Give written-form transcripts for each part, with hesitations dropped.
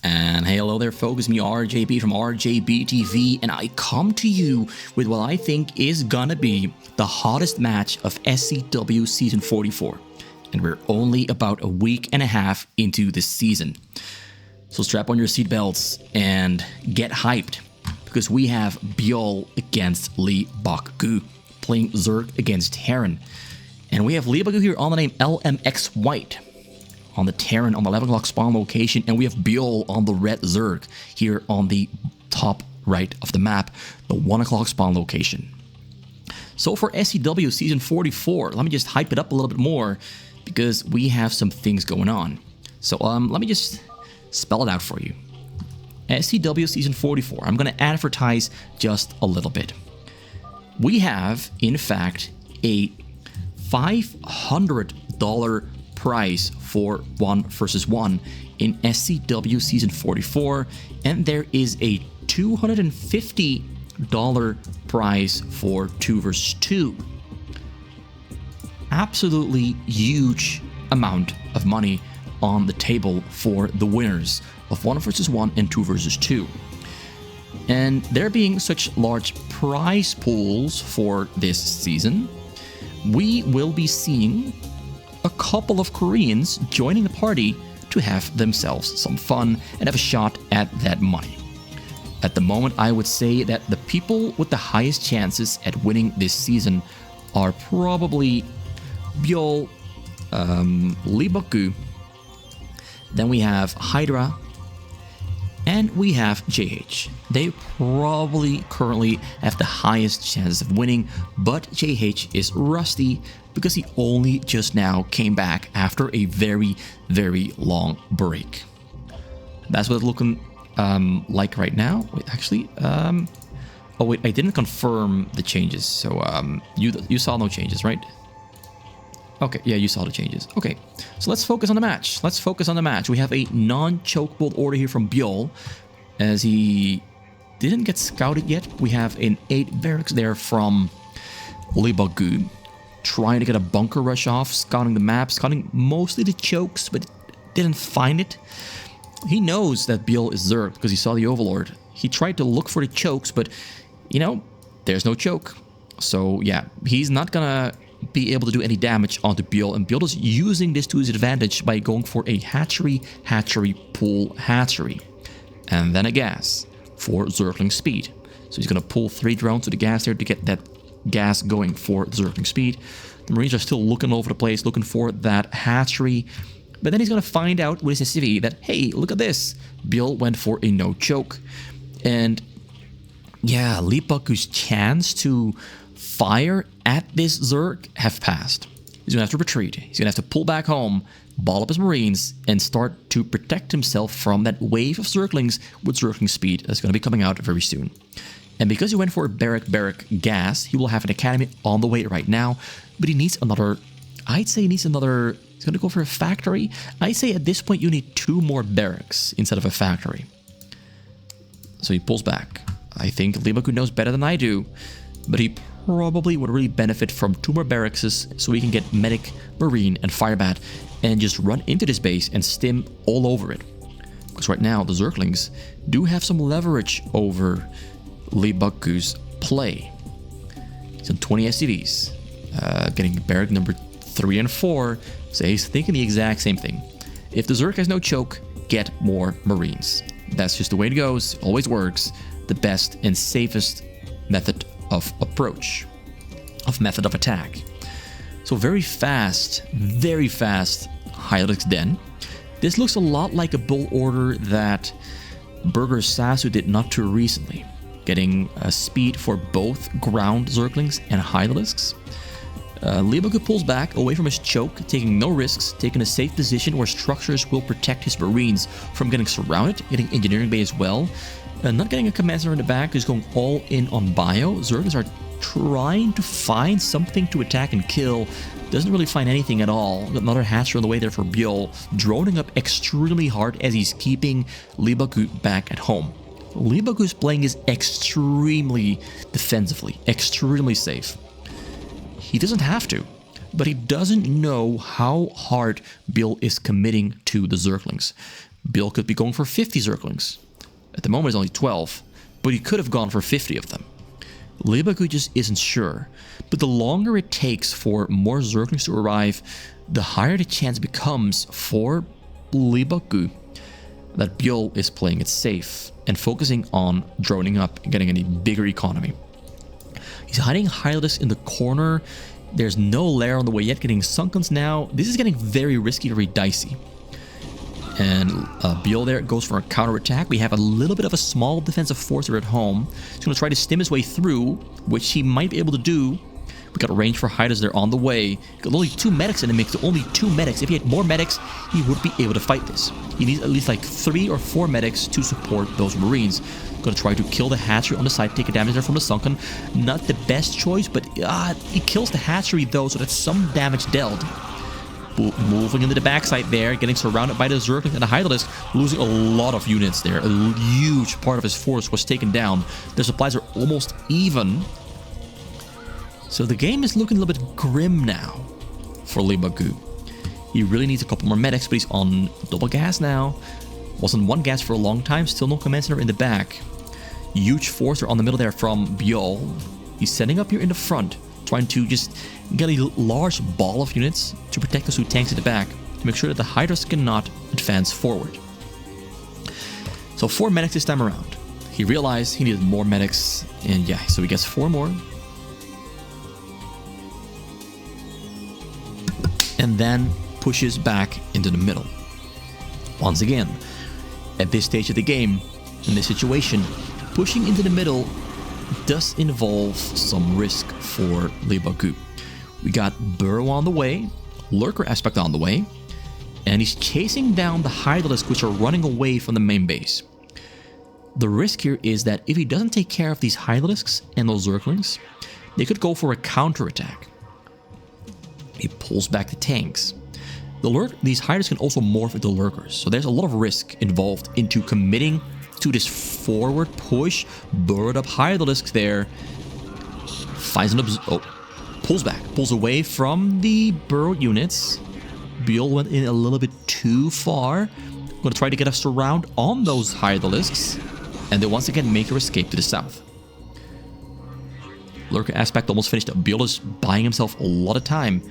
And hey, hello there folks, me RJB from RJB TV, and I come to you with what I think is gonna be the hottest match of SCW Season 44. And we're only about a week and a half into this season. So strap on your seatbelts and get hyped, because we have Byul against Leebokgu, playing Zerg against Terran. And we have Leebokgu here on the name LMX White on the Terran on the 11 o'clock spawn location, and we have Byul on the red Zerg here on the top right of the map, the 1 o'clock spawn location. So for SCW Season 44, let me just hype it up a little bit more, because we have some things going on. So let me just spell it out for you. SCW Season 44, I'm going to advertise just a little bit. We have, in fact, a $500 prize for 1 versus 1 in SCW Season 44, and there is a $250 prize for 2 versus 2. Absolutely huge amount of money on the table for the winners of 1 versus 1 and 2 versus 2. And there being such large prize pools for this season, we will be seeing a couple of Koreans joining the party to have themselves some fun and have a shot at that money. At the moment, I would say that the people with the highest chances at winning this season are probably Byul, Leebokgu, then we have Hydra, and we have JH. They probably currently have the highest chances of winning, but JH is rusty because he only just now came back after a very, very long break. That's what it's looking like right now. Wait, actually, oh wait, I didn't confirm the changes, so you saw no changes, right? Okay, yeah, you saw the changes. Okay, so let's focus on the match. Let's focus on the match. We have a non-choke build order here from Byul, as he didn't get scouted yet. We have an 8 barracks there from Leebokgu, trying to get a bunker rush off, scouting the map, scouting mostly the chokes, but didn't find it. He knows that Byul is Zerg because he saw the Overlord. He tried to look for the chokes, but, you know, there's no choke. So, yeah, he's not gonna be able to do any damage onto Byul, and Byul is using this to his advantage by going for a hatchery pull hatchery, and then a gas for Zergling speed. So he's going to pull 3 drones to the gas there to get that gas going for Zergling speed. The Marines are still looking all over the place, looking for that hatchery, but then he's going to find out with his SCV that, hey, look at this, Byul went for a no choke. And yeah, Leebokgu's chance to fire at this Zerg have passed. He's gonna have to retreat. He's gonna have to pull back home, ball up his Marines, and start to protect himself from that wave of Zerglings with Zergling speed that's gonna be coming out very soon. And because he went for a barrack gas, he will have an academy on the way right now, but he needs another, I'd say he needs another, he's gonna go for a factory. I'd say at this point you need 2 more barracks instead of a factory. So he pulls back. I think Leebokgu knows better than I do, but he probably would really benefit from 2 more barracks so we can get Medic, Marine, and Firebat and just run into this base and stim all over it. Because right now, the Zerglings do have some leverage over Leebokgu's play. He's on 20 SCVs, getting barrack number 3 and 4, so he's thinking the exact same thing. If the Zerg has no choke, get more Marines. That's just the way it goes, always works. The best and safest method of approach, of method of attack. So very fast Hylix Den. This looks a lot like a bull order that Burger Sasu did not too recently, getting a speed for both ground Zerglings and Hylisks. Leebokgu pulls back away from his choke, taking no risks, taking a safe position where structures will protect his Marines from getting surrounded, getting engineering bay as well. Not getting a command center in the back, is going all in on bio. Zerglings are trying to find something to attack and kill. Doesn't really find anything at all. Got another hatcher on the way there for Byul, droning up extremely hard as he's keeping Leebokgu back at home. Leebokgu's playing is extremely defensively, extremely safe. He doesn't have to, but he doesn't know how hard Byul is committing to the Zerglings. Byul could be going for 50 Zerglings. At the moment, it's only 12, but he could have gone for 50 of them. Leebokgu just isn't sure, but the longer it takes for more Zerglings to arrive, the higher the chance becomes for Leebokgu that Byul is playing it safe and focusing on droning up and getting a bigger economy. He's hiding Hydralisk in the corner. There's no lair on the way yet, getting Sunkens now. This is getting very risky, very dicey. And Byul there goes for a counterattack. We have a little bit of a small defensive force at home. He's going to try to stim his way through, which he might be able to do. We got a range for Hydas there on the way. Got only 2 medics in the mix, only 2 medics. If he had more medics, he would be able to fight this. He needs at least like 3 or 4 medics to support those Marines. Gonna try to kill the hatchery on the side, take a damage there from the Sunken. Not the best choice, but he kills the hatchery though, so that's some damage dealt. Moving into the backside there, getting surrounded by the Zerglings and the Hydralisk, losing a lot of units there. A huge part of his force was taken down. Their supplies are almost even. So the game is looking a little bit grim now for Leebokgu. He really needs a couple more medics, but he's on double gas now. Was on 1 gas for a long time, still no command center in the back. Huge force are on the middle there from Byul. He's setting up here in the front, trying to just get a large ball of units to protect those 2 tanks at the back, to make sure that the Hydras cannot advance forward. So 4 medics this time around. He realized he needed more medics, and yeah, so he gets 4 more. And then pushes back into the middle. Once again, at this stage of the game, in this situation, pushing into the middle does involve some risk for Leebokgu. We got Burrow on the way, Lurker aspect on the way, and he's chasing down the Hydralisk, which are running away from the main base. The risk here is that if he doesn't take care of these Hydralisks and those Zerglings, they could go for a counterattack. He pulls back the tanks. These Hydralisks can also morph into Lurkers, so there's a lot of risk involved into committing to this forward push. Burrowed up Hydralisk there. Finds an pulls back, pulls away from the burrowed units. Byul went in a little bit too far. Going to try to get a surround on those Hydralisks, and they once again make their escape to the south. Lurker aspect almost finished up. Byul is buying himself a lot of time.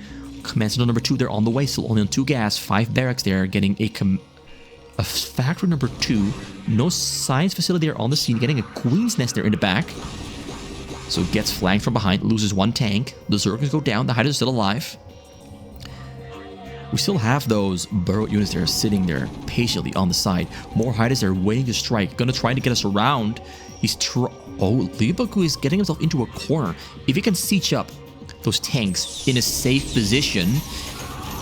Command center number 2 there on the way, still only on 2 gas. 5 barracks there, getting a factory number 2. No science facility there on the scene, getting a Queen's Nest there in the back. So gets flanked from behind, loses 1 tank. The Zerglings go down, the Hydras are still alive. We still have those burrowed units there sitting there patiently on the side. More Hydras are waiting to strike, gonna try to get us around. Leebokgu is getting himself into a corner. If he can siege up those tanks in a safe position,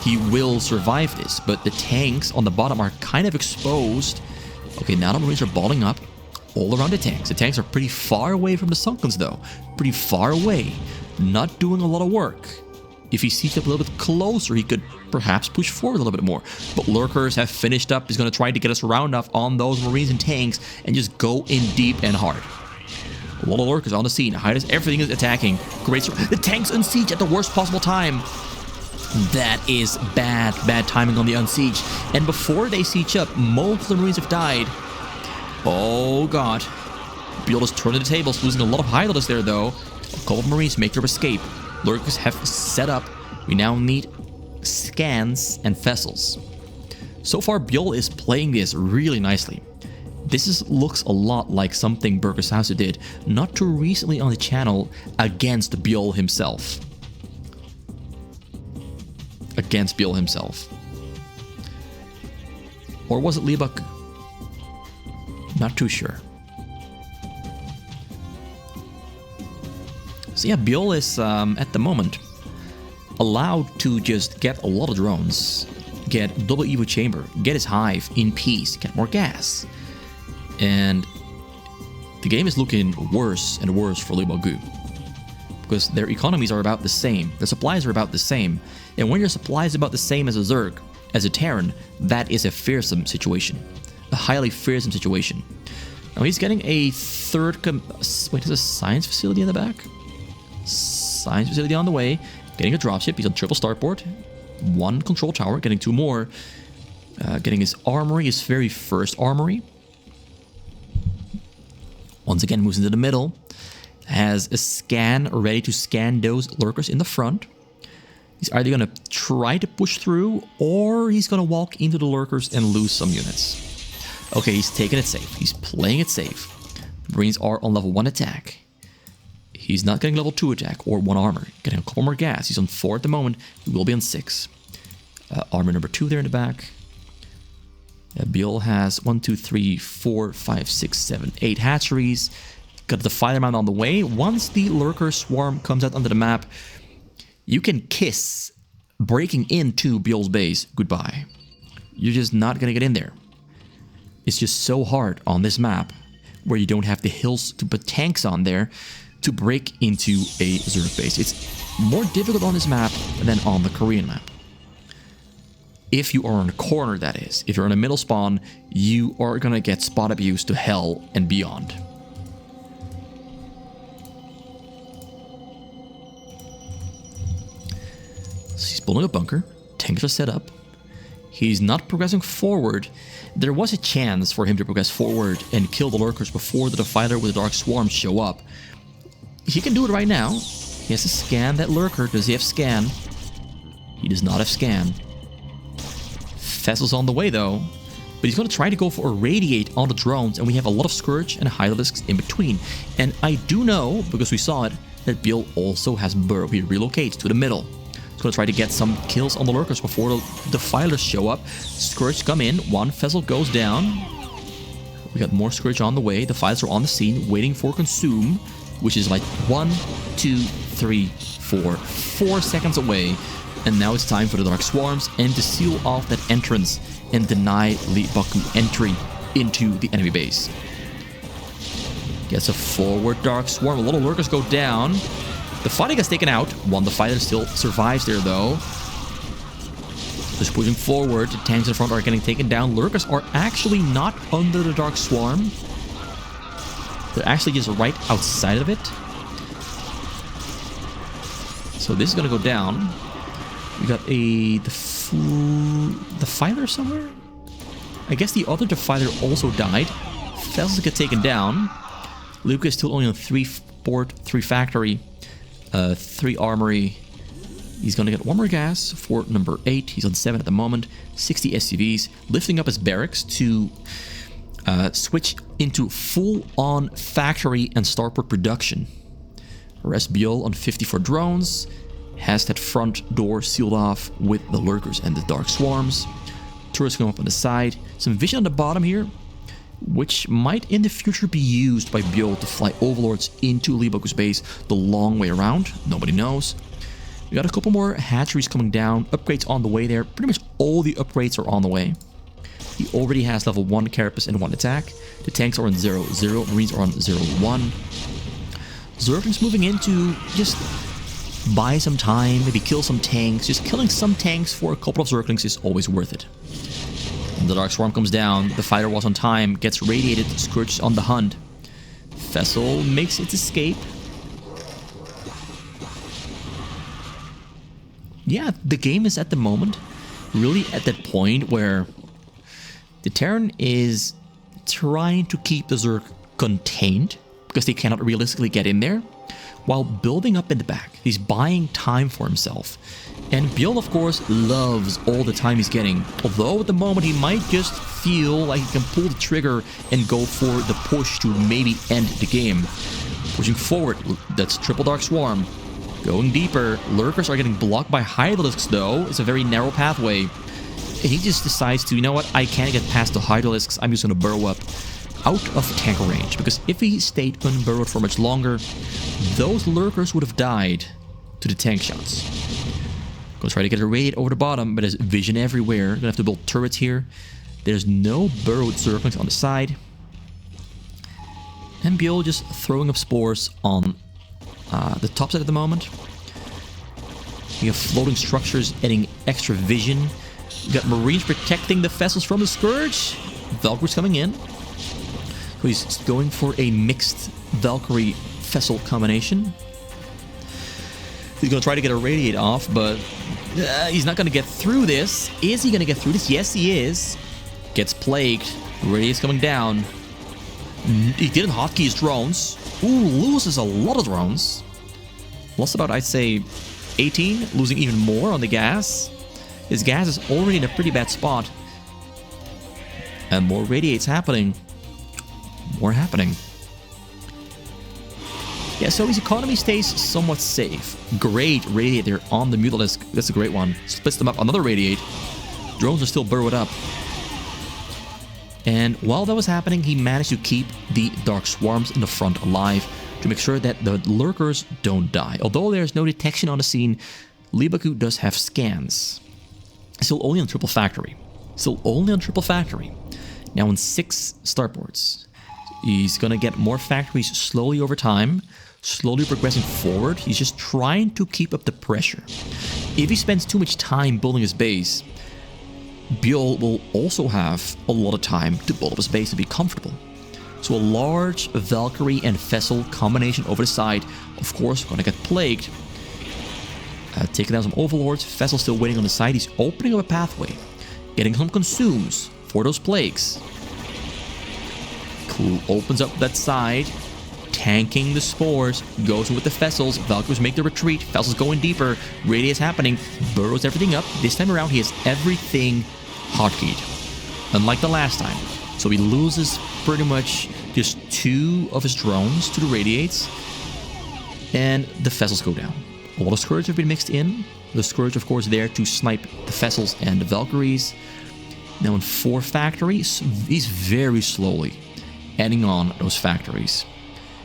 he will survive this. But the tanks on the bottom are kind of exposed. Okay, now the Marines are balling up all around the tanks. The tanks are pretty far away from the Sunkens though. Pretty far away. Not doing a lot of work. If he sieged up a little bit closer, he could perhaps push forward a little bit more. But Lurkers have finished up. He's going to try to get us around off on those Marines and tanks and just go in deep and hard. A lot of Lurkers on the scene. Hydras, everything is attacking. Great. The tanks unsiege at the worst possible time. That is bad timing on the unsiege. And before they siege up, most of the Marines have died. Oh god. Byul is turning the tables, losing a lot of Hydralisk there though. A couple of Marines make their escape. Lurkers have set up. We now need scans and vessels. So far, Byul is playing this really nicely. This looks a lot like something Burgershauser did not too recently on the channel against Byul himself. Against Byul himself. Or was it Leebokgu? Not too sure. So yeah, Byul is, at the moment, allowed to just get a lot of drones, get double Evo chamber, get his hive in peace, get more gas. And the game is looking worse and worse for Leebokgu, because their economies are about the same, their supplies are about the same, and when your supply is about the same as a Zerg, as a Terran, that is a fearsome situation, a highly fearsome situation. Now he's getting a third, wait, is a science facility in the back? Science facility on the way, getting a dropship, he's on triple starboard, 1 control tower, getting 2 more. Getting his armory, his very first armory. Once again, moves into the middle. Has a scan ready to scan those lurkers in the front. He's either going to try to push through, or he's going to walk into the lurkers and lose some units. Okay, he's taking it safe. He's playing it safe. Marines are on level 1 attack. He's not getting level 2 attack or 1 armor. Getting a couple more gas. He's on 4 at the moment. He will be on 6. Armor number 2 there in the back. Byul has 1, 2, 3, 4, 5, 6, 7, 8 hatcheries. Got the fire mount on the way. Once the lurker swarm comes out onto the map, you can kiss breaking into Byul's base goodbye. You're just not going to get in there. It's just so hard on this map, where you don't have the hills to put tanks on there, to break into a Zerg base. It's more difficult on this map than on the Korean map. If you are on a corner, that is. If you're in a middle spawn, you are going to get spot abuse to hell and beyond. So he's building a bunker. Tanks are set up. He's not progressing forward. There was a chance for him to progress forward and kill the lurkers before the Defiler with the Dark Swarm show up. He can do it right now. He has to scan that lurker. Does he have scan? He does not have scan. Vessel's on the way though, but he's going to try to go for a radiate on the drones, and we have a lot of Scourge and Hydralisks in between. And I do know, because we saw it, that Byul also has Burrow. He relocates to the middle. He's going to try to get some kills on the lurkers before the Defilers show up. Scourge come in, 1 Vessel goes down. We got more Scourge on the way. The Defilers are on the scene, waiting for Consume, which is like 1, 2, 3, 4 seconds away. And now it's time for the Dark Swarms and to seal off that entrance and deny Leebokgu entry into the enemy base. Gets a forward Dark Swarm. A lot of lurkers go down. The fighter gets taken out. 1 Defiler still survives there though. Just pushing forward. The tanks in front are getting taken down. Lurkers are actually not under the Dark Swarm. They're actually just right outside of it. So this is going to go down. We got the Defiler somewhere? I guess the other Defiler also died. Vessels get taken down. Luke is still only on 3 port, 3 factory, 3 armory. He's going to get 1 more gas for number 8. He's on 7 at the moment. 60 SCVs. Lifting up his barracks to switch into full-on factory and starport production. Rest Byul on 54 drones. Has that front door sealed off with the lurkers and the Dark Swarms. Turrets come up on the side. Some vision on the bottom here, which might in the future be used by Byul to fly Overlords into Leebokgu's base the long way around. Nobody knows. We got a couple more hatcheries coming down. Upgrades on the way there. Pretty much all the upgrades are on the way. He already has level 1 Carapace and 1 attack. The tanks are on 0-0. Marines are on 0-1. Zerglings moving in to just buy some time, maybe kill some tanks. Just killing some tanks for a couple of Zerglings is always worth it. And the Dark Swarm comes down. The fighter was on time, gets radiated, Scourge on the hunt. Vessel makes its escape. Yeah, the game is at the moment really at that point where the Terran is trying to keep the Zerg contained because they cannot realistically get in there, while building up in the back. He's buying time for himself. And Byul, of course, loves all the time he's getting. Although at the moment he might just feel like he can pull the trigger and go for the push to maybe end the game. Pushing forward, that's triple Dark Swarm. Going deeper, Lurkers are getting blocked by Hydralisks though. It's a very narrow pathway. And he just decides to, you know what, I can't get past the Hydralisks, I'm just going to burrow up out of tank range, because if he stayed unburrowed for much longer, those lurkers would have died to the tank shots. Gonna try to get a raid over the bottom, but there's vision everywhere. Gonna have to build turrets here. There's no burrowed Zerglings on the side. And Byul just throwing up spores on the top side at the moment. We have floating structures adding extra vision. We got Marines protecting the vessels from the Scourge. Valkyrie's coming in. So he's going for a mixed Valkyrie vessel combination. He's going to try to get a radiate off, but He's not going to get through this. Is he going to get through this? Yes, he is. Gets plagued. Radiate's coming down. He didn't hotkey his drones. Ooh, loses a lot of drones. Lost about, I'd say, 18. Losing even more on the gas. His gas is already in a pretty bad spot. And more radiates happening. More happening. Yeah, so his economy stays somewhat safe. Great radiate there on the Mutalisk. That's a great one. Splits them up. Another radiate. Drones are still burrowed up. And while that was happening, he managed to keep the Dark Swarms in the front alive to make sure that the lurkers don't die. Although there's no detection on the scene, Leebokgu does have scans. Still only on triple factory. Still only on triple factory. Now on 6 starports. He's gonna get more factories slowly over time, slowly progressing forward. He's just trying to keep up the pressure. If he spends too much time building his base, Byul will also have a lot of time to build up his base to be comfortable. So a large Valkyrie and Vessel combination over the side, of course, gonna get plagued. Taking down some Overlords, Vessel still waiting on the side. He's opening up a pathway, getting some consumes for those plagues. Cool, opens up that side, tanking the spores, goes with the Vessels. Valkyries make the retreat, Vessels going deeper, radius happening, burrows everything up. This time around, he has everything hotkeyed, unlike the last time. So he loses pretty much just 2 of his drones to the radiates, and the Vessels go down. A lot of Scourge have been mixed in. The Scourge, of course, there to snipe the Vessels and the Valkyries. Now in 4 factories, he's very slowly adding on those factories.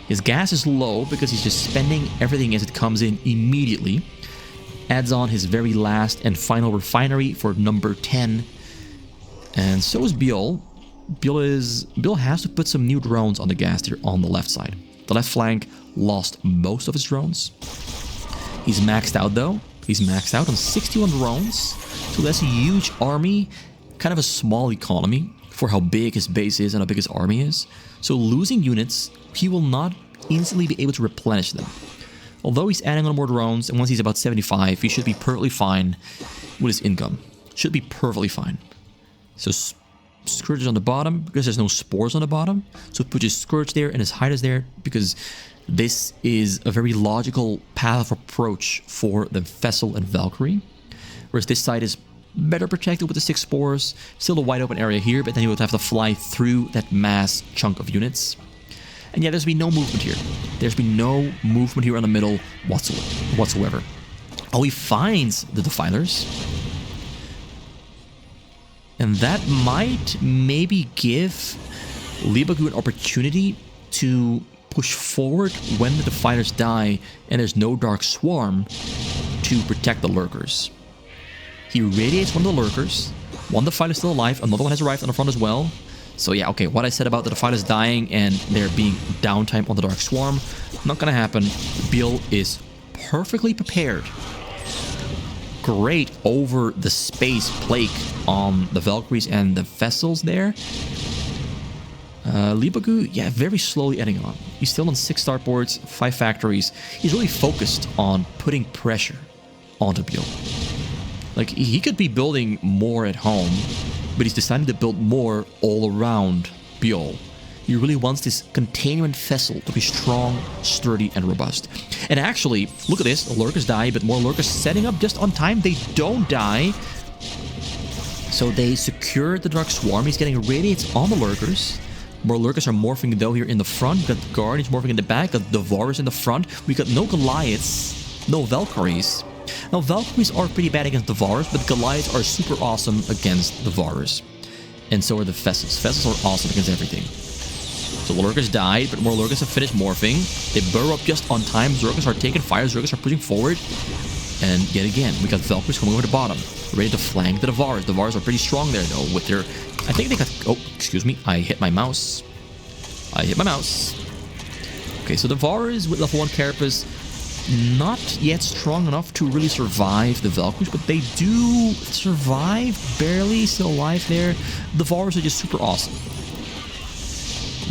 His gas is low because he's just spending everything as it comes in immediately. Adds on his very last and final refinery for number 10. And so is Byul. Byul has to put some new drones on the gas here on the left side. The left flank lost most of his drones. He's maxed out though. He's maxed out on 61 drones. So that's a huge army. Kind of a small economy for how big his base is and how big his army is. So losing units, he will not instantly be able to replenish them. Although he's adding on more drones, and once he's about 75, he should be perfectly fine with his income. Should be perfectly fine. So Scourge is on the bottom because there's no spores on the bottom. So put his Scourge there and his Hydras there because this is a very logical path of approach for the Vessel and Valkyrie. Whereas this side is better protected with the 6 spores. Still a wide open area here, but then he would have to fly through that mass chunk of units. And yeah, there's been no movement here. There's been no movement here in the middle whatsoever. Oh, he finds the Defilers. And that might maybe give Leebokgu an opportunity to push forward when the Defilers die and there's no Dark Swarm to protect the Lurkers. He radiates one of the Lurkers. One Defiler is still alive. Another one has arrived on the front as well. So yeah, okay, what I said about the Defilers dying and there being downtime on the Dark Swarm, not gonna happen. Byul is perfectly prepared. Great over the space plague on the Valkyries and the Vessels there. Leebokgu, yeah, very slowly adding on. He's still on 6 starports, 5 factories. He's really focused on putting pressure onto Byul. Like, he could be building more at home, but he's decided to build more all around Byul. He really wants this containment vessel to be strong, sturdy, and robust. And actually, look at this. The Lurkers die, but more Lurkers setting up just on time. They don't die. So they secure the Dark Swarm. He's getting radiates on the Lurkers. More Lurkers are morphing though here in the front. We got Guardians morphing in the back. Got the Varus in the front. We got no Goliaths, no Valkyries. Now, Valkyries are pretty bad against the Varus, but Goliaths are super awesome against the Varus. And so are the Vessels. Vessels are awesome against everything. So the Lurkers died, but more Lurkers have finished morphing. They burrow up just on time. Zergers are taking fire. Zergers are pushing forward. And yet again, we got Valkyries coming over the bottom, ready to flank the Varus. The Varus are pretty strong there, though, with their... I think they got... Oh, excuse me. I hit my mouse. Okay, so the Varus with level 1 Carapace, not yet strong enough to really survive the Valkyries, but they do survive, barely, still alive there. The Varus are just super awesome.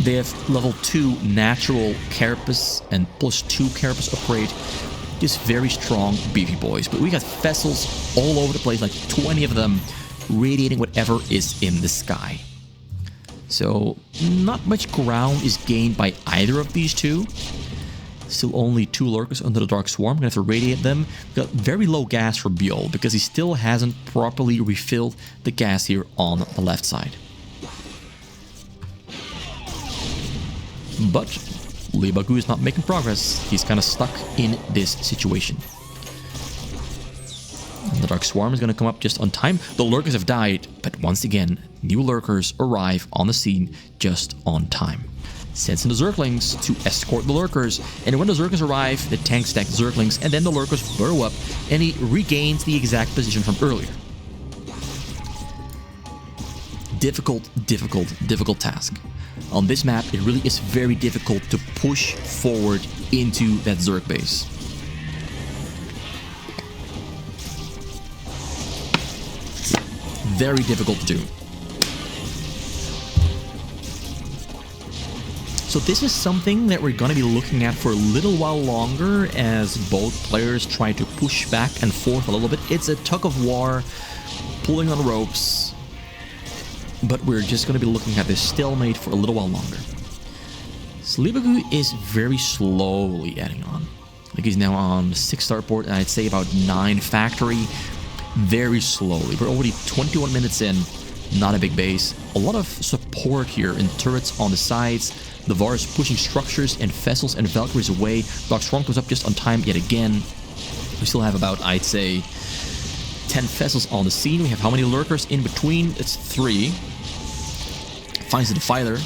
They have level 2 natural Carapace and plus 2 Carapace upgrade. just very strong, beefy boys. But we got vessels all over the place, like 20 of them, radiating whatever is in the sky. So not much ground is gained by either of these two. Still only 2 lurkers under the Dark Swarm. Gonna have to radiate them. Got very low gas for Byul because he still hasn't properly refilled the gas here on the left side. But Leebokgu is not making progress. He's kind of stuck in this situation. And the Dark Swarm is going to come up just on time. The lurkers have died, but once again, new lurkers arrive on the scene just on time. Sends in the Zerglings to escort the lurkers, and when the Zerglings arrive, the tank stack Zerglings, and then the lurkers burrow up, and he regains the exact position from earlier. Difficult task. On this map, it really is very difficult to push forward into that Zerg base. Very difficult to do. So this is something that we're going to be looking at for a little while longer as both players try to push back and forth a little bit. It's a tug-of-war, pulling on ropes, but we're just going to be looking at this stalemate for a little while longer. So Leebokgu is very slowly adding on. Like he's now on 6 starport and I'd say about 9 factory. Very slowly. We're already 21 minutes in. Not a big base. A lot of support here in turrets on the sides. The VAR is pushing structures and vessels and Valkyries away. Dark Swarm comes up just on time yet again. We still have about, I'd say, 10 vessels on the scene. We have how many lurkers in between? It's 3. Finds the Defiler.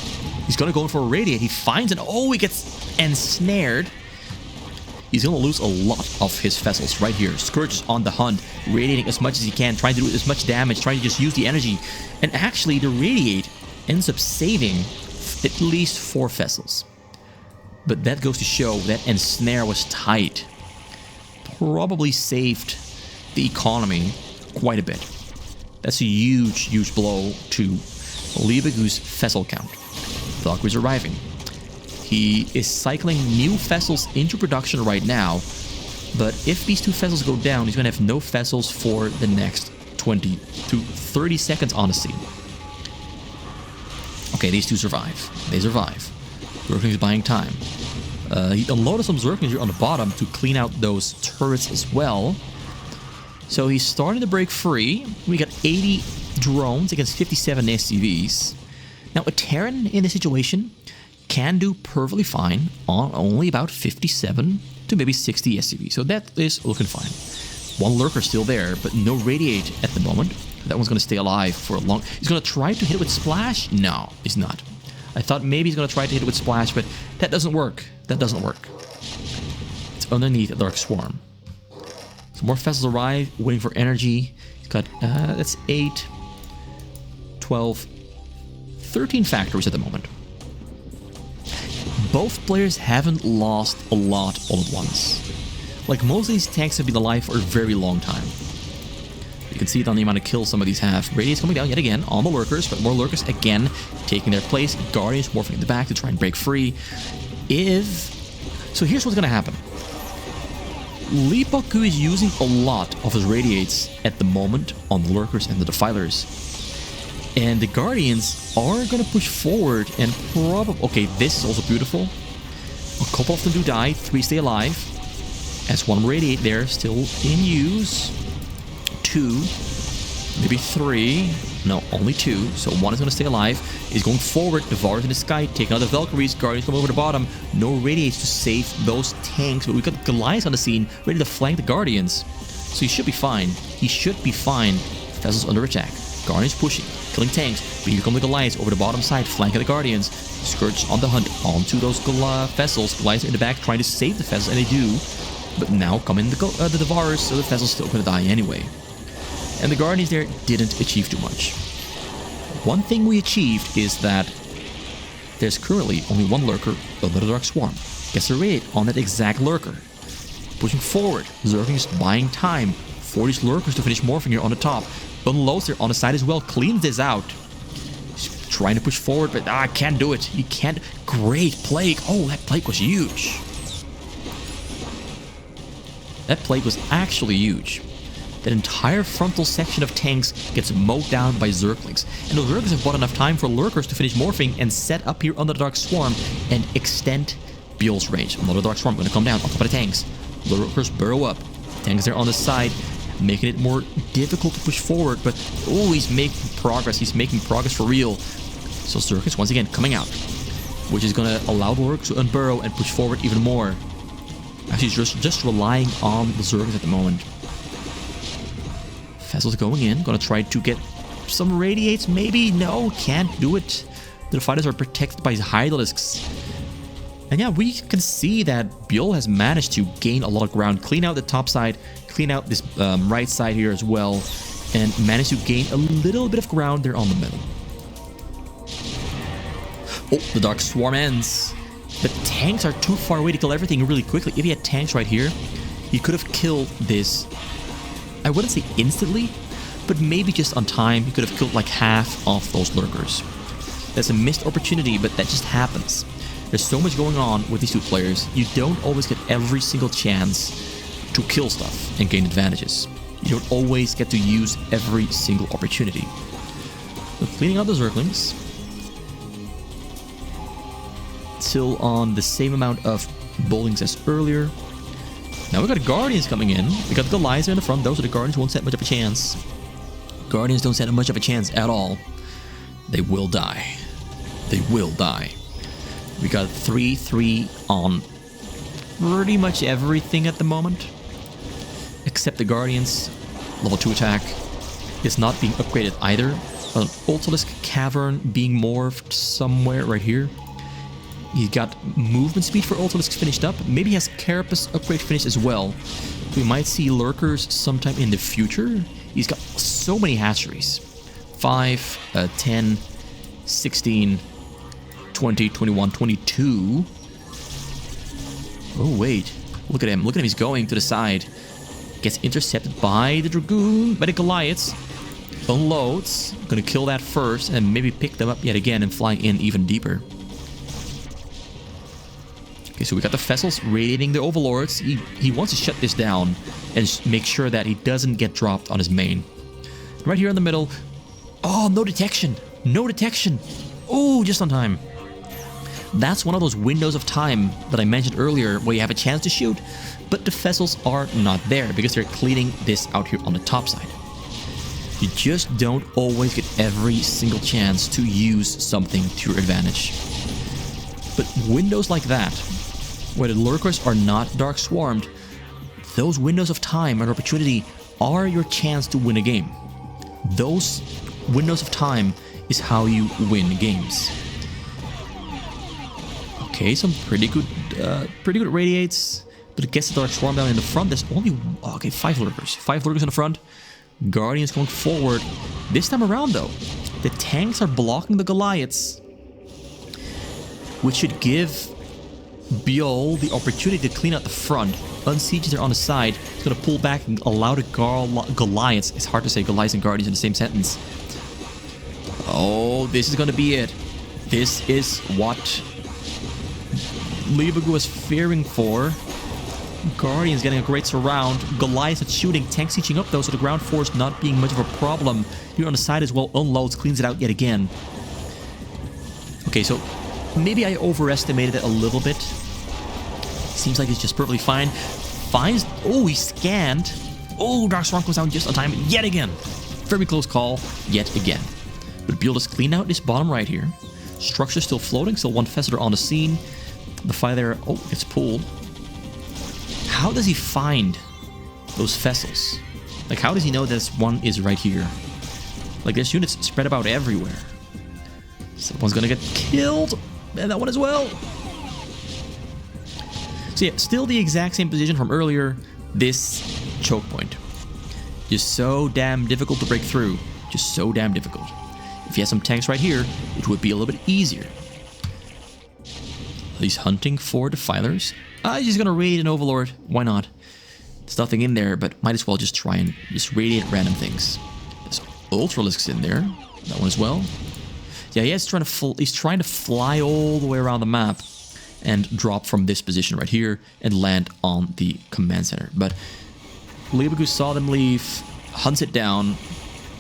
He's going to go in for a radiate. He finds it. Oh, he gets ensnared. He's going to lose a lot of his vessels right here. Scourge is on the hunt, radiating as much as he can, trying to do as much damage, trying to just use the energy. And actually, the radiate ends up saving at least 4 vessels. But that goes to show that ensnare was tight. Probably saved the economy quite a bit. That's a huge blow to Leebokgu's vessel count. Valkyrie's arriving. He is cycling new vessels into production right now, but if these 2 vessels go down, he's going to have no vessels for the next 20 to 30 seconds on the scene. Okay, these 2 survive. They survive. Zergling's buying time. He unloaded some Zerglings here on the bottom to clean out those turrets as well. So he's starting to break free. We got 80 drones against 57 SCVs. Now, a Terran in this situation can do perfectly fine on only about 57 to maybe 60 SCV. So that is looking fine. 1 lurker still there, but no radiate at the moment. That one's going to stay alive for a long... He's going to try to hit it with Splash? No, he's not. I thought maybe he's going to try to hit it with Splash, but that doesn't work. That doesn't work. It's underneath a Dark Swarm. So more vessels arrive, waiting for energy. He's got, that's 8, 12, 13 factories at the moment. Both players haven't lost a lot all at once. Like, most of these tanks have been alive for a very long time. You can see it on the amount of kills some of these have. Radius coming down yet again on the lurkers, but more lurkers again taking their place. Guardians morphing in the back to try and break free. So here's what's going to happen. Leebokgu is using a lot of his radiates at the moment on the lurkers and the defilers. And the Guardians are going to push forward and probably... Okay, this is also beautiful. A couple of them do die. 3 stay alive. As 1 radiate there, still in use. 2, maybe 3. No, only 2. So 1 is going to stay alive. He's going forward. The VAR is in the sky. Taking out the Valkyries. Guardians come over the bottom. No radiates to save those tanks. But we've got Goliaths on the scene, ready to flank the Guardians. So he should be fine. He should be fine. Vessels under attack. Guardians pushing, killing tanks, but here come the Goliaths over the bottom side, flanking the Guardians. Scourge on the hunt onto those vessels. Goliaths are in the back trying to save the vessels, and they do. But now come in the Devourer, so the vessel's still going to die anyway. And the Guardians there didn't achieve too much. One thing we achieved is that there's currently only 1 lurker under the Dark Swarm. Gets a raid on that exact lurker. Pushing forward, Zergling's buying time for these lurkers to finish morphing here on the top. Unloads there on the side as well, cleans this out. He's trying to push forward, but can't do it. He can't. Great Plague. Oh, that Plague was huge. That plate was actually huge. That entire frontal section of tanks gets mowed down by Zerglings. And the Zerglings have bought enough time for Lurkers to finish morphing and set up here on the Dark Swarm and extend Byul's range. Another Dark Swarm going to come down on top of the tanks. Lurkers burrow up. Tanks there on the side, making it more difficult to push forward. But, oh, he's making progress. He's making progress for real. So Zerglings once again coming out, which is going to allow the Lurkers to unburrow and push forward even more. Actually, just relying on the Zerglings at the moment. Vessels going in, gonna try to get some radiates, maybe? No, can't do it. The fighters are protected by Hydralisks. And yeah, we can see that Byul has managed to gain a lot of ground, clean out the top side, clean out this right side here as well, and managed to gain a little bit of ground there on the middle. Oh, the Dark Swarm ends. But tanks are too far away to kill everything really quickly. If he had tanks right here, he could have killed this, I wouldn't say instantly, but maybe just on time. He could have killed like half of those Lurkers. That's a missed opportunity, but that just happens. There's so much going on with these two players. You don't always get every single chance to kill stuff and gain advantages. You don't always get to use every single opportunity. So cleaning out the Zerglings. Still on the same amount of bowlings as earlier. Now we got Guardians coming in. We got the Goliaths in the front. Those are the Guardians won't stand much of a chance. Guardians don't stand much of a chance at all. They will die. They will die. We got 3-3 on pretty much everything at the moment. Except the Guardians. Level 2 attack is not being upgraded either. An Ultalisk Cavern being morphed somewhere right here. He's got movement speed for Ultalisk finished up. Maybe he has Carapace upgrade finished as well. We might see Lurkers sometime in the future. He's got so many hatcheries. 5, 10, 16, 20, 21, 22. Oh, wait. Look at him. Look at him. He's going to the side. Gets intercepted by the Dragoon, by the Goliaths. Unloads. Gonna kill that first and maybe pick them up yet again and fly in even deeper. Okay, so we got the vessels radiating the Overlords. He wants to shut this down and make sure that he doesn't get dropped on his main. Right here in the middle. Oh, no detection. No detection. Oh, just on time. That's one of those windows of time that I mentioned earlier where you have a chance to shoot, but the vessels are not there because they're cleaning this out here on the top side. You just don't always get every single chance to use something to your advantage. But windows like that, where the Lurkers are not Dark Swarmed, those windows of time and opportunity are your chance to win a game. Those windows of time is how you win games. Okay, some pretty good radiates, but it gets the Dark Swarm down in the front. There's only 5 Lurkers. 5 Lurkers in the front. Guardians going forward. This time around, though, the tanks are blocking the Goliaths, which should give Byul the opportunity to clean out the front. Unsiege there on the side. He's going to pull back and allow the Goliaths. It's hard to say Goliaths and Guardians in the same sentence. Oh, this is going to be it. This is what Leebokgu was fearing for. Guardians getting a great surround. Goliaths is shooting. Tanks sieging up though, so the ground force not being much of a problem. Here on the side as well, unloads, cleans it out yet again. Okay, so maybe I overestimated it a little bit. Seems like it's just perfectly fine. Finds... Oh, he scanned. Oh, Dark Swarm comes down just on time yet again. Very close call yet again. But Byul just clean out this bottom right here. Structure still floating, still one Fessler on the scene. The fire there, oh, it's pulled. How does he find those vessels? Like, how does he know this one is right here? Like, there's units spread about everywhere. So one's gonna get killed. And that one as well. So yeah, still the exact same position from earlier. This choke point. Just so damn difficult to break through. Just so damn difficult. If he has some tanks right here, it would be a little bit easier. He's hunting for defilers. He's just gonna raid an Overlord. Why not? There's nothing in there, but might as well just try and just radiate random things. There's Ultralisks in there. That one as well. Yeah, he's trying to fly all the way around the map. and drop from this position right here and land on the command center. But Leebokgu saw them leave, hunts it down,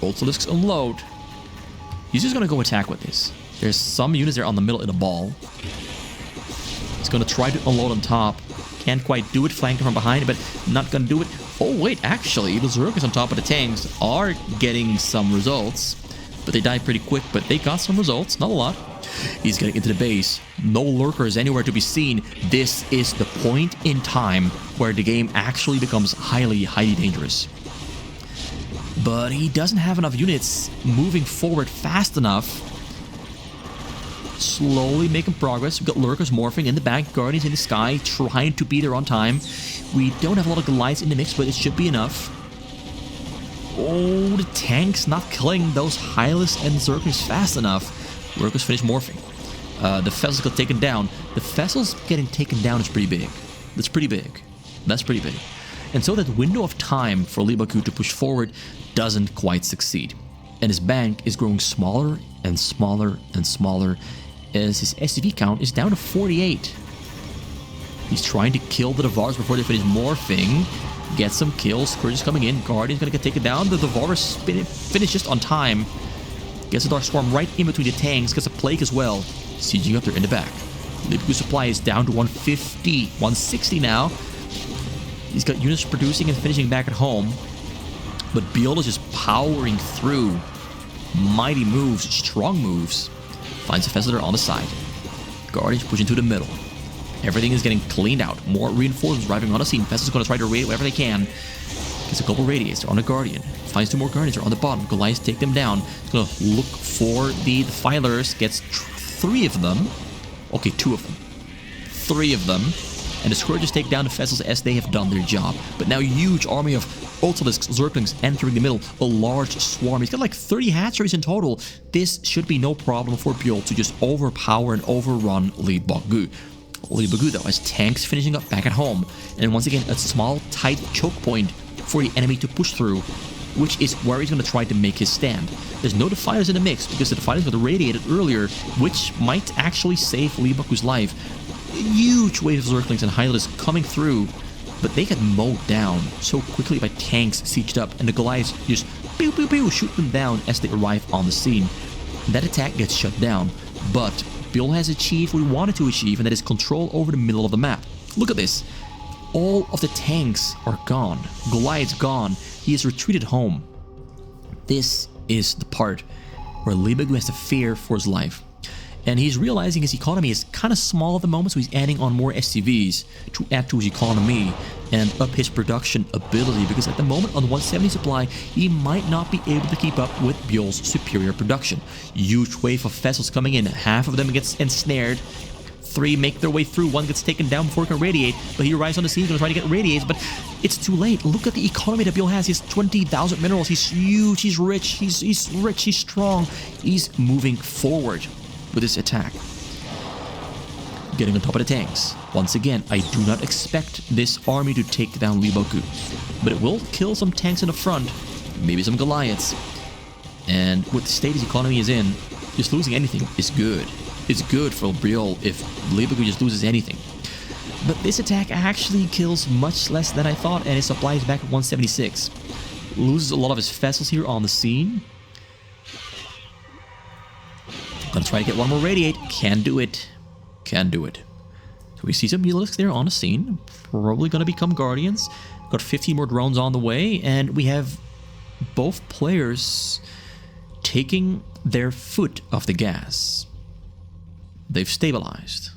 Ultralisks unload. He's just going to go attack with this. There's some units there on the middle in a ball. He's going to try to unload on top. Can't quite do it, flanked from behind, but not going to do it. Oh wait, actually, the Zergers on top of the tanks are getting some results. But they die pretty quick, but they got some results, not a lot. He's getting into the base. No lurkers anywhere to be seen. This is the point in time where the game actually becomes highly, highly dangerous. But he doesn't have enough units moving forward fast enough. Slowly making progress. We've got lurkers morphing in the back, guardians in the sky, trying to be there on time. We don't have a lot of Goliaths in the mix, but it should be enough. Oh, the tank's not killing those Hylas and Zerglings fast enough. Lurkers finish morphing. The vessels got taken down. The vessels getting taken down is pretty big. That's pretty big. That's pretty big. And so that window of time for Leebokgu to push forward doesn't quite succeed. And his bank is growing smaller and smaller and smaller as his SCV count is down to 48. He's trying to kill the Devouras before they finish morphing. Get some kills. Scourge coming in. Guardian's gonna get taken down. The Devouras finish just on time. Gets a Dark Swarm right in between the tanks. Gets a Plague as well. Sieging up there in the back. Leebokgu's supply is down to 150. 160 now. He's got units producing and finishing back at home. But Byul is just powering through. Mighty moves. Strong moves. Finds a Fessler on the side. Guardians pushing to the middle. Everything is getting cleaned out. More reinforcements arriving on the scene. Festus is going to try to raid whatever they can. Gets a couple radiates. They're on a Guardian. Finds 2 more Guardians. They're on the bottom. Goliaths take them down. He's going to look for the Filers. Gets 3 of them. Okay, 2 of them. 3 of them. And the Scourges take down the vessels as they have done their job. But now a huge army of Ultralisks, Zerglings entering the middle. A large swarm. He's got like 30 hatcheries in total. This should be no problem for Byul to just overpower and overrun Leebokgu. Leebokgu, though, has tanks finishing up back at home. And once again, a small, tight choke point for the enemy to push through, which is where he's going to try to make his stand. There's no Defilers in the mix because the Defilers got radiated earlier, which might actually save Leebokgu's life. A huge wave of Zerglings and Hylas coming through, but they get mowed down so quickly by tanks sieged up, and the Goliaths just pew pew pew shoot them down as they arrive on the scene. That attack gets shut down, but Byul has achieved what he wanted to achieve, and that is control over the middle of the map. Look at this. All of the tanks are gone. Goliath's gone. He has retreated home. This is the part where Leebokgu has to fear for his life. And he's realizing his economy is kind of small at the moment, so he's adding on more SCVs to add to his economy and up his production ability, because at the moment on 170 supply, he might not be able to keep up with Byul's superior production. Huge wave of vessels coming in. Half of them gets ensnared. 3 make their way through. 1 gets taken down before he can radiate, but he arrives on the scene, going to try to get radiates, but it's too late. Look at the economy that Byul has. He has 20,000 minerals. He's huge. He's rich. He's rich. He's strong. He's moving forward with this attack. Getting on top of the tanks. Once again, I do not expect this army to take down Leebokgu, but it will kill some tanks in the front, maybe some Goliaths. And with the state his economy is in, just losing anything is good. It's good for Byul if Leebokgu just loses anything. But this attack actually kills much less than I thought, and his supply is back at 176. Loses a lot of his vessels here on the scene. Gonna try to get 1 more radiate. Can do it. Can do it. So we see some Mutalisks there on the scene. Probably gonna become Guardians. Got 15 more drones on the way, and we have both players taking their foot off the gas. They've stabilized.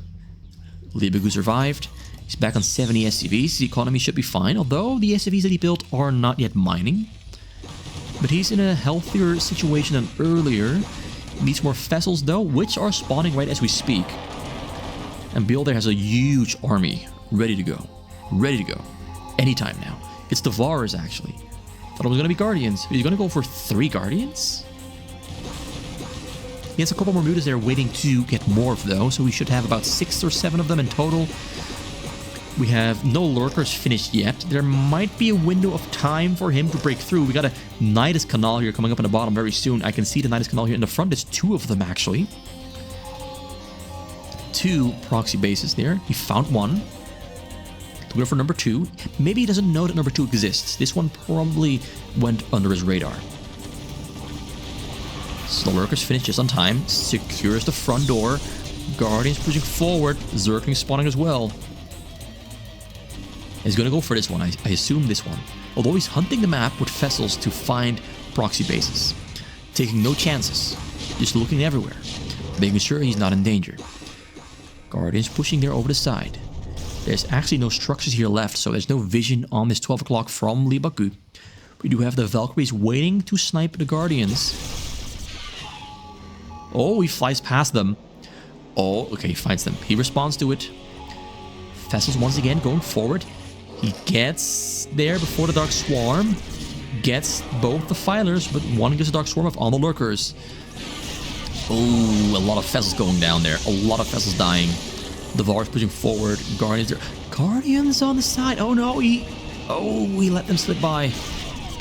Leebokgu survived. He's back on 70 SCVs. His economy should be fine, although the SCVs that he built are not yet mining. But he's in a healthier situation than earlier. Needs more vessels though, which are spawning right as we speak. And Byul there has a huge army ready to go. Ready to go. Anytime now. It's the Devouras actually. Thought it was going to be Guardians. He's going to go for 3 Guardians? He has a couple more mutas there waiting to get morphed though, so we should have about 6 or 7 of them in total. We have no lurkers finished yet. There might be a window of time for him to break through. We got a Nidus Canal here coming up in the bottom very soon. I can see the Nidus Canal here in the front. There's 2 of them actually. 2 proxy bases there. He found one. Looking for number 2. Maybe he doesn't know that number 2 exists. This one probably went under his radar. So the lurkers finish just on time. Secures the front door. Guardians pushing forward. Zergling spawning as well. He's going to go for this one. I assume this one. Although he's hunting the map with vessels to find proxy bases. Taking no chances. Just looking everywhere. Making sure he's not in danger. Guardians pushing there over the side. There's actually no structures here left, so there's no vision on this 12 o'clock from Leebokgu. We do have the Valkyries waiting to snipe the Guardians. Oh, he flies past them. Oh, okay, he finds them. He responds to it. Vessels once again going forward. He gets there before the Dark Swarm. Gets both the Filers, but one gets the Dark Swarm off on the Lurkers. Oh, a lot of vessels going down there. A lot of vessels dying. The Var's pushing forward. Guardians there. Guardians on the side. Oh no, he let them slip by.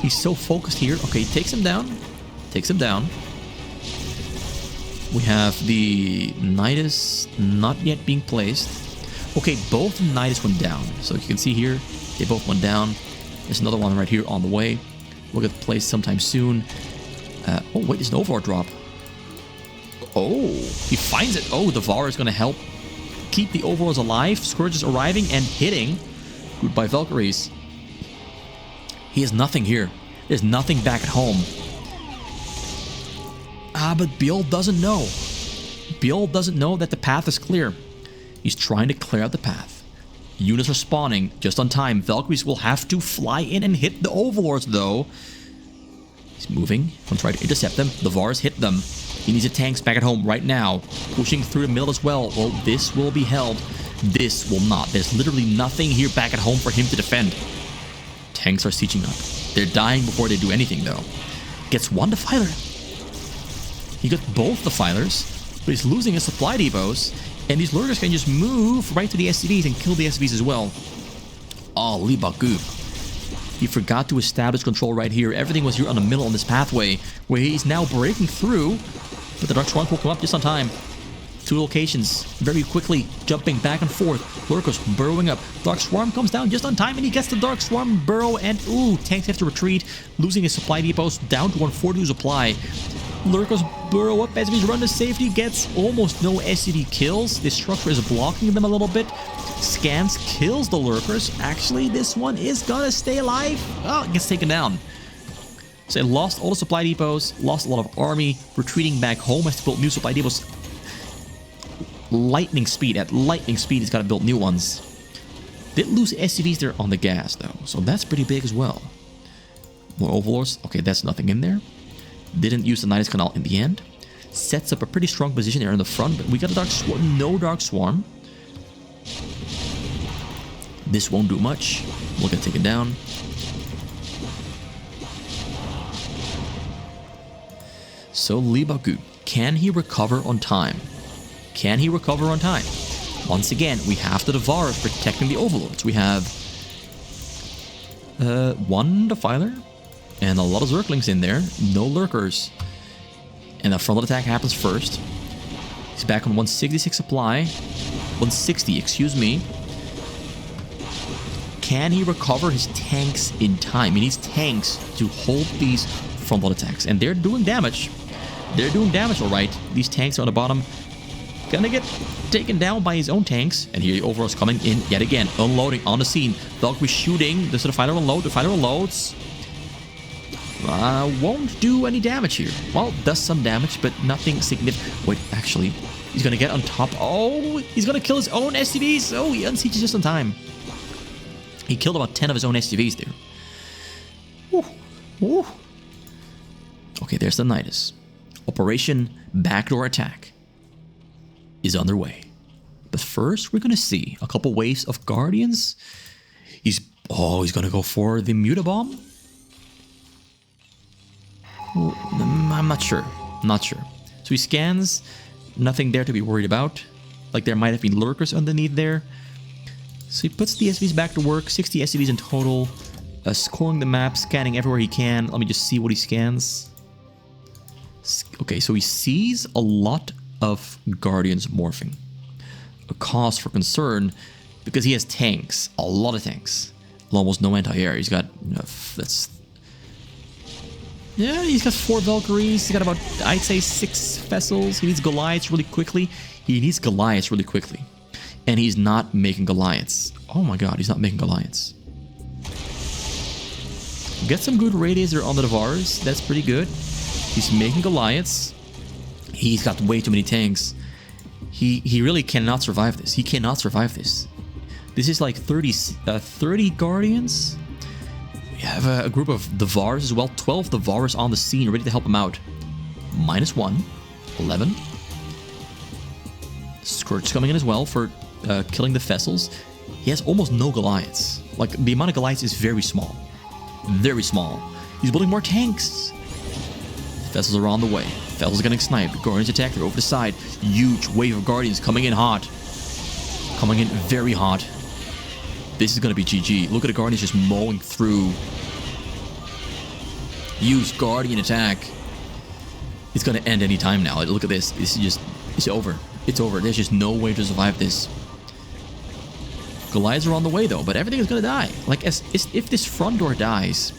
He's so focused here. Okay, he takes him down. Takes him down. We have the Nidus not yet being placed. Okay, both Nidus went down. So you can see here, they both went down. There's another one right here on the way. We'll get placed sometime soon. Oh wait, there's an Overlord drop. Oh, he finds it. Oh, the Var is going to help keep the Overlords alive. Scourge is arriving and hitting. Goodbye, Valkyries. He has nothing here. There's nothing back at home. But Byul doesn't know. Byul doesn't know that the path is clear. He's trying to clear out the path. Units are spawning just on time. Valkyries will have to fly in and hit the Overlords, though. He's moving. He'll try to intercept them. The Vars hit them. He needs the tanks back at home right now. Pushing through the middle as well. Well, this will be held. This will not. There's literally nothing here back at home for him to defend. Tanks are sieging up. They're dying before they do anything, though. Gets one Defiler. He got both Defilers, but he's losing his supply depots. And these lurkers can just move right to the SCVs and kill the SCVs as well. Oh, Leebokgu. He forgot to establish control right here. Everything was here on the middle on this pathway, where he's now breaking through. But the Dark Swarm will come up just on time. 2 locations, very quickly, jumping back and forth. Lurkers burrowing up. Dark Swarm comes down just on time, and he gets the Dark Swarm burrow. And, ooh, tanks have to retreat, losing his supply depots down to 142 supply. Lurkers burrow up as he's run to safety, gets almost no SCV kills. This structure is blocking them a little bit. Scans, kills the Lurkers. Actually, this one is gonna stay alive. Oh, it gets taken down. So it lost all the supply depots, lost a lot of army, retreating back home, has to build new supply depots. Lightning speed, at lightning speed, he's got to build new ones. Did lose SCVs there on the gas, though, so that's pretty big as well. More Overlords. Okay, that's nothing in there. Didn't use the Nidus Canal in the end. Sets up a pretty strong position there in the front, but we got a Dark Swarm. No Dark Swarm. This won't do much. We'll get taken down. So Leebokgu, can he recover on time? Can he recover on time? Once again, we have the Devourer protecting the Overlords. We have one Defiler and a lot of Zerglings in there. No Lurkers. And the frontal attack happens first. He's back on 166 supply. 160, excuse me. Can he recover his tanks in time? He needs tanks to hold these frontal attacks. And they're doing damage. They're doing damage, alright. These tanks are on the bottom. Gonna get taken down by his own tanks. And here the Overlord's coming in yet again. Unloading on the scene. Valkyrie shooting. Does the Defiler unload? The Defiler unloads. Won't do any damage here. Well, does some damage, but nothing significant. Wait, actually, he's gonna get on top. Oh, he's gonna kill his own SCVs. Oh, he unsieges just in time. He killed about 10 of his own SCVs there. Woo. Woo. Okay, there's the Nidus. Operation Backdoor Attack is underway. But first, we're gonna see a couple waves of Guardians. He's gonna go for the Mutabomb. I'm not sure. Not sure. So he scans. Nothing there to be worried about. Like there might have been Lurkers underneath there. So he puts the SCVs back to work. 60 SCVs in total. Scoring the map. Scanning everywhere he can. Let me just see what he scans. Okay, so he sees a lot of Guardians morphing. a cause for concern because he has tanks, a lot of tanks, and almost no anti-air. He's got, he's got 4 Valkyries. He's got about, I'd say, 6 vessels. He needs Goliaths really quickly. And he's not making Goliaths. Oh my god, he's not making Goliaths. Get some good radius there on the Devars. That's pretty good. He's making Goliaths. He's got way too many tanks. He really cannot survive this. He cannot survive this. This is like 30 Guardians. We have a group of Devars as well. 12 Devars on the scene, ready to help him out. -1. 11. Scourge coming in as well for killing the vessels. He has almost no Goliaths. Like, the amount of Goliaths is very small. Very small. He's building more tanks. Vessels are on the way. Vessels are getting sniped. Guardians attack. They're over the side. Huge wave of Guardians coming in hot. Coming in very hot. This is going to be GG. Look at the Guardians just mowing through. Huge Guardian attack. It's going to end any time now. Look at this. This is just... It's over. It's over. There's just no way to survive this. Goliaths are on the way though, but everything is going to die. Like, if this front door dies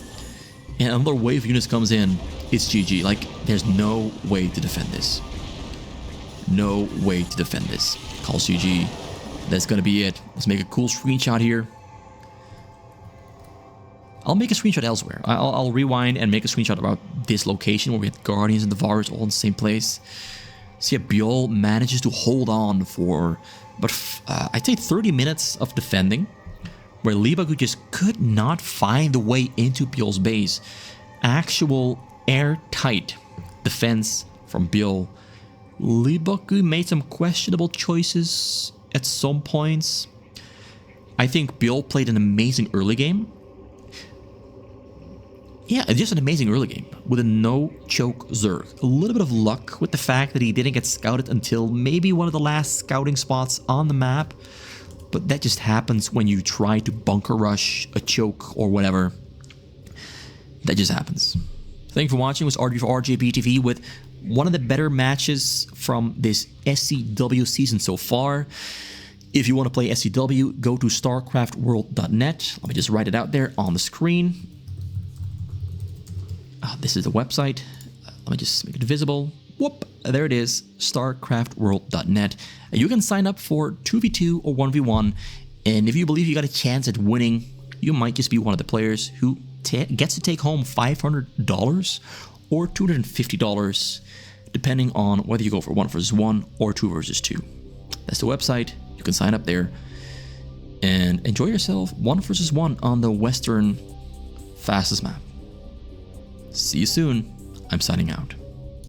and another wave of units comes in, it's GG. Like, there's no way to defend this. No way to defend this. Calls GG. That's going to be it. Let's make a cool screenshot here. I'll make a screenshot elsewhere. I'll rewind and make a screenshot about this location where we had Guardians and Devars all in the same place. See, Byul manages to hold on for, I'd say 30 minutes of defending, where Leebokgu just could not find the way into Byul's base. Actual airtight defense from Byul. Leebokgu made some questionable choices at some points. I think Byul played an amazing early game. Yeah, just an amazing early game with a no-choke Zerg. A little bit of luck with the fact that he didn't get scouted until maybe one of the last scouting spots on the map. But that just happens when you try to bunker rush a choke or whatever. That just happens. Thank you for watching. It was RG for RJBTV with one of the better matches from this SCW season so far. If you want to play SCW, go to starcraftworld.net. Let me just write it out there on the screen. This is the website. Let me just make it visible. Whoop, there it is, starcraftworld.net. You can sign up for 2v2 or 1v1, and if you believe you got a chance at winning, you might just be one of the players who gets to take home $500 or $250, depending on whether you go for 1 versus 1 or 2 versus 2. That's the website. You can sign up there and enjoy yourself 1 versus 1 on the Western fastest map. See you soon. I'm signing out.